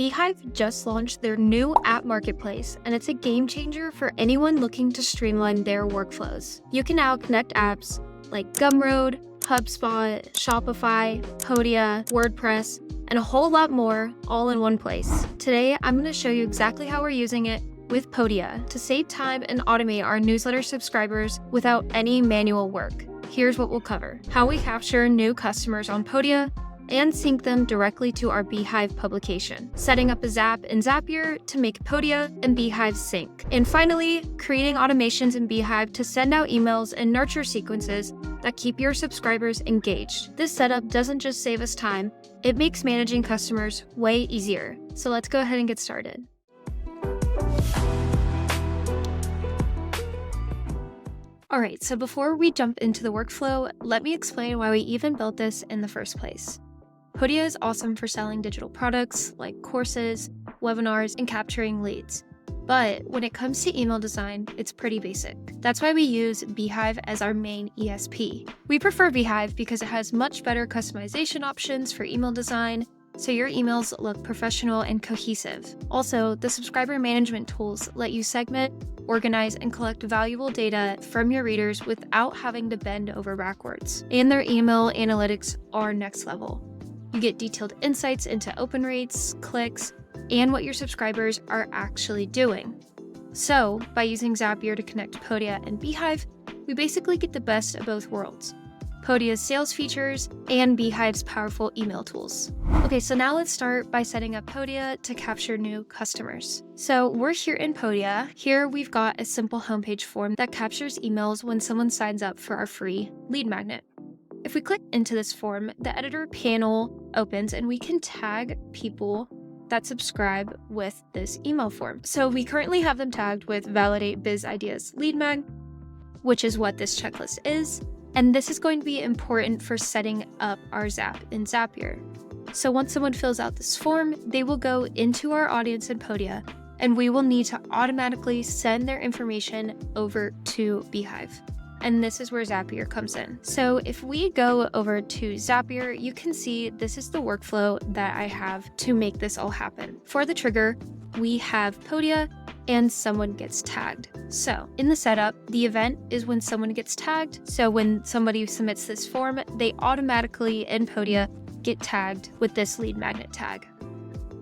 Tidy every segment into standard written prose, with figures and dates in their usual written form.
Beehiiv just launched their new app marketplace, and it's a game changer for anyone looking to streamline their workflows. You can now connect apps like Gumroad, HubSpot, Shopify, Podia, WordPress, and a whole lot more all in one place. Today, I'm going to show you exactly how we're using it with Podia to save time and automate our newsletter subscribers without any manual work. Here's what we'll cover: how we capture new customers on Podia and sync them directly to our Beehiiv publication, setting up a Zap in Zapier to make Podia and Beehiiv sync, and finally, creating automations in Beehiiv to send out emails and nurture sequences that keep your subscribers engaged. This setup doesn't just save us time, it makes managing customers way easier. So let's go ahead and get started. Alright, so before we jump into the workflow, let me explain why we even built this in the first place. Podia is awesome for selling digital products like courses, webinars, and capturing leads. But when it comes to email design, it's pretty basic. That's why we use Beehiiv as our main ESP. We prefer Beehiiv because it has much better customization options for email design, so your emails look professional and cohesive. Also, the subscriber management tools let you segment, organize, and collect valuable data from your readers without having to bend over backwards. And their email analytics are next level. You get detailed insights into open rates, clicks, and what your subscribers are actually doing. So, by using Zapier to connect Podia and Beehiiv, we basically get the best of both worlds: Podia's sales features and Beehiiv's powerful email tools. Okay, so now let's start by setting up Podia to capture new customers. So we're here in Podia. Here we've got a simple homepage form that captures emails when someone signs up for our free lead magnet. If we click into this form, the editor panel opens and we can tag people that subscribe with this email form. So we currently have them tagged with Validate Biz Ideas Lead Mag, which is what this checklist is. And this is going to be important for setting up our Zap in Zapier. So once someone fills out this form, they will go into our audience in Podia, and we will need to automatically send their information over to Beehiiv. And this is where Zapier comes in. So if we go over to Zapier, you can see this is the workflow that I have to make this all happen. For the trigger, we have Podia and someone gets tagged. So in the setup, the event is when someone gets tagged. So when somebody submits this form, they automatically in Podia get tagged with this lead magnet tag.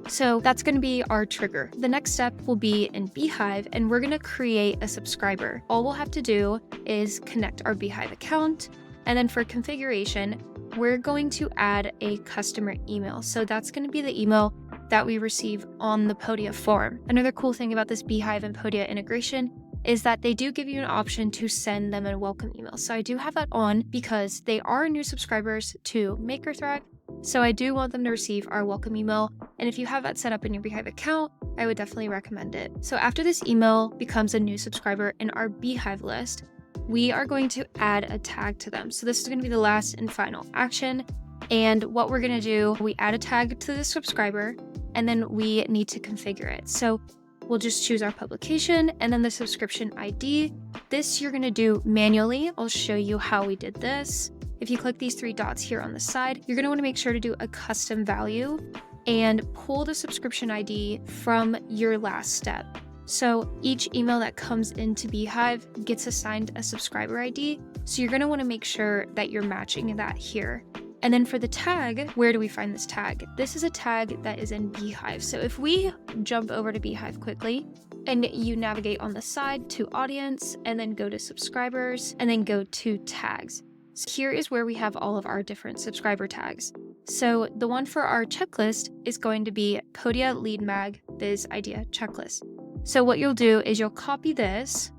So that's going to be our trigger. The next step will be in Beehiiv, and we're going to create a subscriber. All we'll have to do is connect our Beehiiv account, and then for configuration, we're going to add a customer email. So that's going to be the email that we receive on the Podia form. Another cool thing about this Beehiiv and Podia integration is that they do give you an option to send them a welcome email. So I do have that on because they are new subscribers to MakerThrive. So I do want them to receive our welcome email. And if you have that set up in your Beehiiv account, I would definitely recommend it. So after this email becomes a new subscriber in our Beehiiv list, we are going to add a tag to them. So this is going to be the last and final action. And what we're going to do, we add a tag to the subscriber, and then we need to configure it. So we'll just choose our publication and then the subscription ID. This you're going to do manually. I'll show you how we did this. If you click these three dots here on the side, you're going to want to make sure to do a custom value and pull the subscription ID from your last step. So each email that comes into Beehiiv gets assigned a subscriber ID. So you're going to want to make sure that you're matching that here. And then for the tag, where do we find this tag? This is a tag that is in Beehiiv. So if we jump over to Beehiiv quickly and you navigate on the side to audience and then go to subscribers and then go to tags. So here is where we have all of our different subscriber tags. So the one for our checklist is going to be Podia Lead Mag Biz Idea Checklist. So what you'll do is you'll copy this,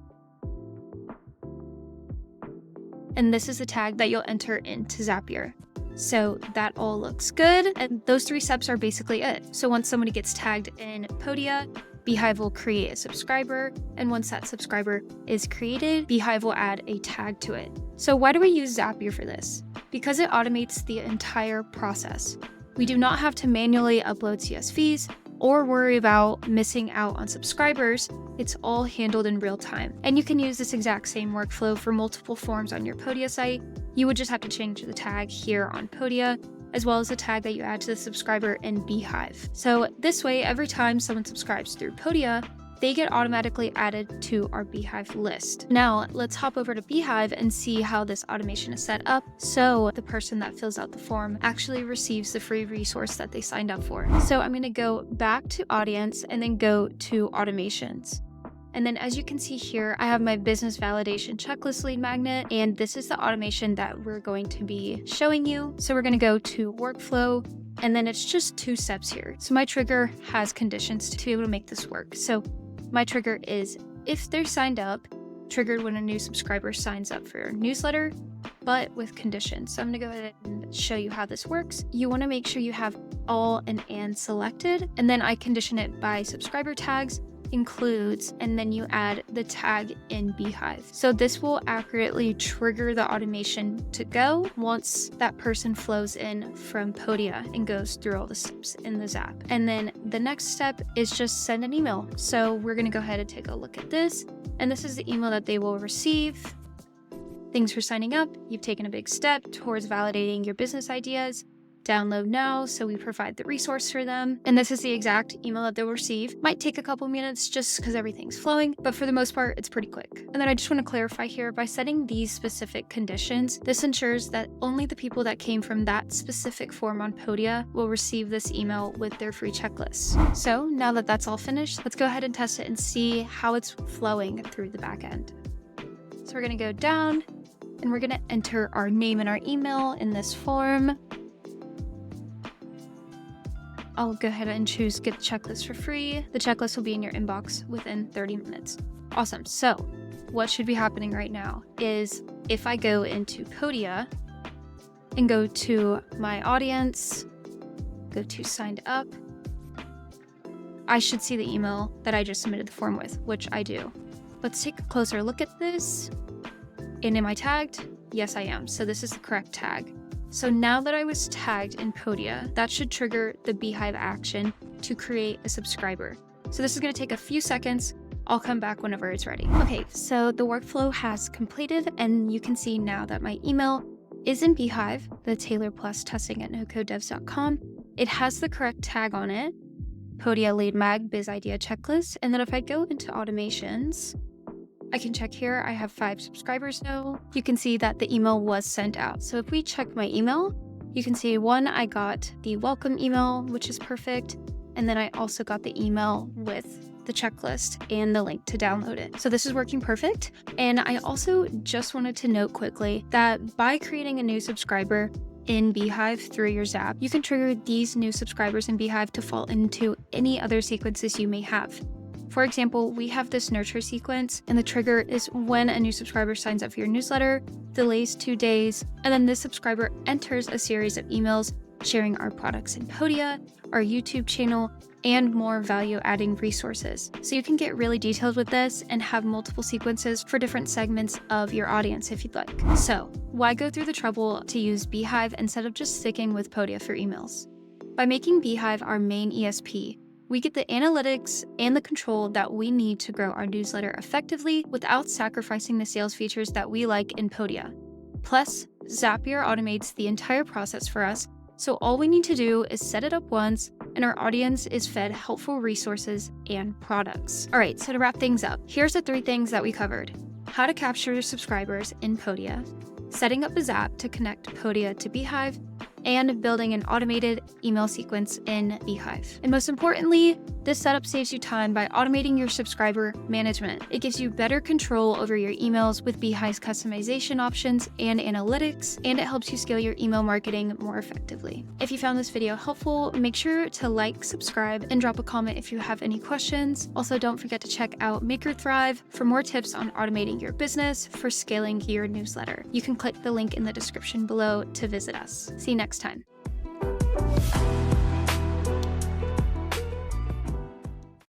and this is the tag that you'll enter into Zapier. So that all looks good, and those three steps are basically it. So once somebody gets tagged in Podia, Beehiiv will create a subscriber, and once that subscriber is created, Beehiiv will add a tag to it. So why do we use Zapier for this? Because it automates the entire process. We do not have to manually upload CSVs or worry about missing out on subscribers. It's all handled in real time. And you can use this exact same workflow for multiple forms on your Podia site. You would just have to change the tag here on Podia as well as a tag that you add to the subscriber in Beehiiv. So this way, every time someone subscribes through Podia, they get automatically added to our Beehiiv list. Now, let's hop over to Beehiiv and see how this automation is set up so the person that fills out the form actually receives the free resource that they signed up for. So I'm gonna go back to audience and then go to automations. And then as you can see here, I have my business validation checklist lead magnet, and this is the automation that we're going to be showing you. So we're gonna go to workflow, and then it's just 2 steps here. So my trigger has conditions to be able to make this work. So my trigger is if they're signed up, triggered when a new subscriber signs up for your newsletter, but with conditions. So I'm gonna go ahead and show you how this works. You wanna make sure you have all and selected, and then I condition it by subscriber tags, includes, and then you add the tag in Beehiiv. So this will accurately trigger the automation to go once that person flows in from Podia and goes through all the steps in the Zap. And then the next step is just send an email. So we're gonna go ahead and take a look at this. And this is the email that they will receive. Thanks for signing up. You've taken a big step towards validating your business ideas. Download now, so we provide the resource for them. And this is the exact email that they'll receive. Might take a couple minutes just because everything's flowing, but for the most part, it's pretty quick. And then I just want to clarify here, by setting these specific conditions, this ensures that only the people that came from that specific form on Podia will receive this email with their free checklist. So now that that's all finished, let's go ahead and test it and see how it's flowing through the back end. So we're gonna go down and we're gonna enter our name and our email in this form. I'll go ahead and choose get the checklist for free. The checklist will be in your inbox within 30 minutes. Awesome. So what should be happening right now is if I go into Podia and go to my audience, go to signed up, I should see the email that I just submitted the form with, which I do. Let's take a closer look at this. And am I tagged? Yes, I am. So this is the correct tag. So now that I was tagged in Podia, that should trigger the Beehiiv action to create a subscriber. So this is going to take a few seconds. I'll come back whenever it's ready. Okay, so the workflow has completed, and you can see now that my email is in Beehiiv, the Taylor Plus testing at nocodevs.com. It has the correct tag on it, Podia Lead Mag Biz Idea Checklist. And then if I go into automations, I can check here, I have 5 subscribers now. You can see that the email was sent out. So if we check my email, you can see I got the welcome email, which is perfect. And then I also got the email with the checklist and the link to download it. So this is working perfect. And I also just wanted to note quickly that by creating a new subscriber in Beehiiv through your Zap, you can trigger these new subscribers in Beehiiv to fall into any other sequences you may have. For example, we have this nurture sequence, and the trigger is when a new subscriber signs up for your newsletter, delays 2 days, and then this subscriber enters a series of emails sharing our products in Podia, our YouTube channel, and more value-adding resources. So you can get really detailed with this and have multiple sequences for different segments of your audience if you'd like. So why go through the trouble to use Beehiiv instead of just sticking with Podia for emails? By making Beehiiv our main ESP, we get the analytics and the control that we need to grow our newsletter effectively without sacrificing the sales features that we like in Podia. Plus, Zapier automates the entire process for us, so all we need to do is set it up once, and our audience is fed helpful resources and products. All right, so to wrap things up, here's the 3 things that we covered: how to capture subscribers in Podia, setting up a Zap to connect Podia to Beehiiv, and building an automated email sequence in Beehiiv. And most importantly, this setup saves you time by automating your subscriber management. It gives you better control over your emails with Beehiiv's customization options and analytics, and it helps you scale your email marketing more effectively. If you found this video helpful, make sure to like, subscribe, and drop a comment if you have any questions. Also, don't forget to check out Make Or Thrive for more tips on automating your business for scaling your newsletter. You can click the link in the description below to visit us. See you next time.